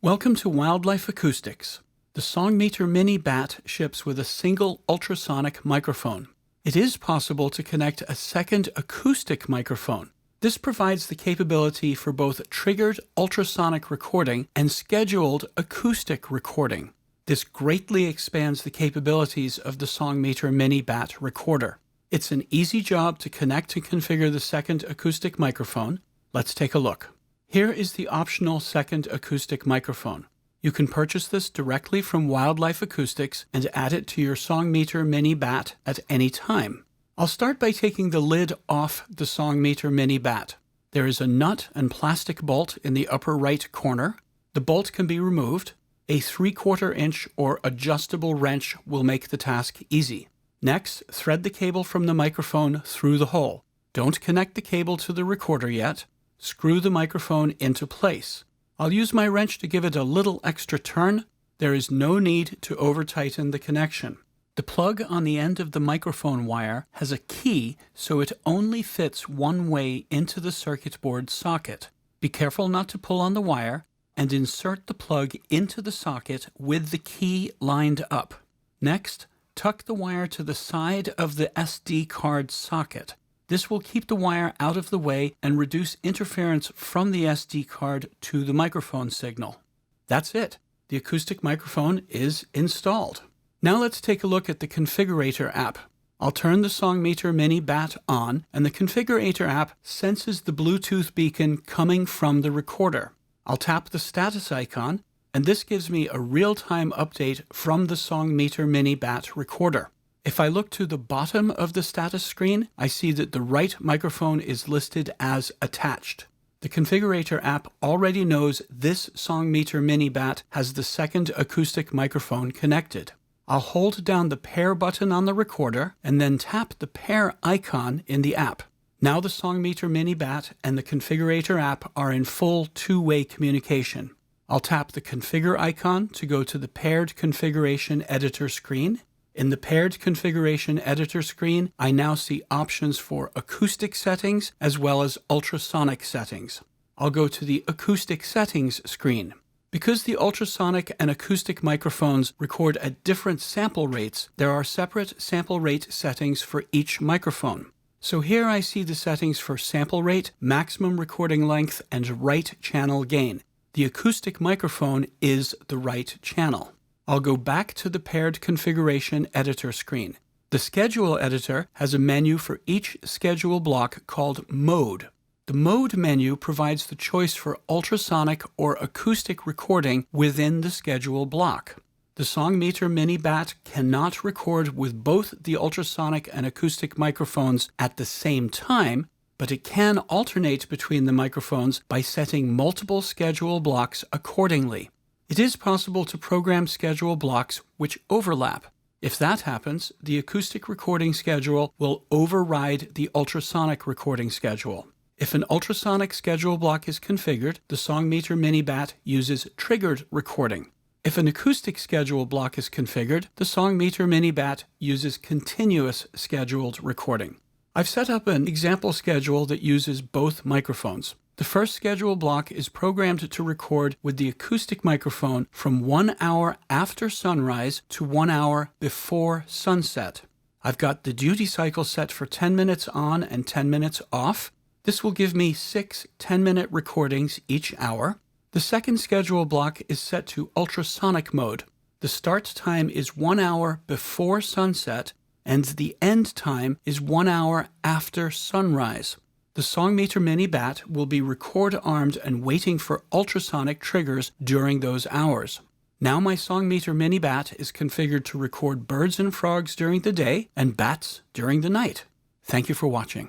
Welcome to Wildlife Acoustics. The Songmeter Mini Bat ships with a single ultrasonic microphone. It is possible to connect a second acoustic microphone. This provides the capability for both triggered ultrasonic recording and scheduled acoustic recording. This greatly expands the capabilities of the Songmeter Mini Bat recorder. It's an easy job to connect and configure the second acoustic microphone. Let's take a look. Here is the optional second acoustic microphone. You can purchase this directly from Wildlife Acoustics and add it to your Songmeter Mini Bat at any time. I'll start by taking the lid off the Songmeter Mini Bat. There is a nut and plastic bolt in the upper right corner. The bolt can be removed. A 3/4 inch or adjustable wrench will make the task easy. Next, thread the cable from the microphone through the hole. Don't connect the cable to the recorder yet. Screw the microphone into place. I'll use my wrench to give it a little extra turn. There is no need to over-tighten the connection. The plug on the end of the microphone wire has a key, so it only fits one way into the circuit board socket. Be careful not to pull on the wire, and insert the plug into the socket with the key lined up. Next, tuck the wire to the side of the SD card socket. This will keep the wire out of the way and reduce interference from the SD card to the microphone signal. That's it. The acoustic microphone is installed. Now let's take a look at the Configurator app. I'll turn the Songmeter Mini Bat on, and the Configurator app senses the Bluetooth beacon coming from the recorder. I'll tap the status icon, and this gives me a real-time update from the Songmeter Mini Bat recorder. If I look to the bottom of the status screen, I see that the right microphone is listed as attached. The Configurator app already knows this Songmeter Mini Bat has the second acoustic microphone connected. I'll hold down the pair button on the recorder and then tap the pair icon in the app. Now the Songmeter Mini Bat and the Configurator app are in full two-way communication. I'll tap the Configure icon to go to the Paired Configuration Editor screen. In the Paired Configuration Editor screen, I now see options for acoustic settings as well as ultrasonic settings. I'll go to the Acoustic Settings screen. Because the ultrasonic and acoustic microphones record at different sample rates, there are separate sample rate settings for each microphone. So here I see the settings for sample rate, maximum recording length, and right channel gain. The acoustic microphone is the right channel. I'll go back to the Paired Configuration Editor screen. The Schedule Editor has a menu for each schedule block called Mode. The Mode menu provides the choice for ultrasonic or acoustic recording within the schedule block. The Songmeter Mini Bat cannot record with both the ultrasonic and acoustic microphones at the same time, but it can alternate between the microphones by setting multiple schedule blocks accordingly. It is possible to program schedule blocks which overlap. If that happens, the acoustic recording schedule will override the ultrasonic recording schedule. If an ultrasonic schedule block is configured, the Songmeter Mini Bat uses triggered recording. If an acoustic schedule block is configured, the Songmeter Mini Bat uses continuous scheduled recording. I've set up an example schedule that uses both microphones. The first schedule block is programmed to record with the acoustic microphone from 1 hour after sunrise to 1 hour before sunset. I've got the duty cycle set for 10 minutes on and 10 minutes off. This will give me 6 10-minute recordings each hour. The second schedule block is set to Ultrasonic Mode. The start time is 1 hour before sunset, and the end time is 1 hour after sunrise. The Songmeter Mini Bat will be record-armed and waiting for ultrasonic triggers during those hours. Now my Songmeter Mini Bat is configured to record birds and frogs during the day and bats during the night. Thank you for watching.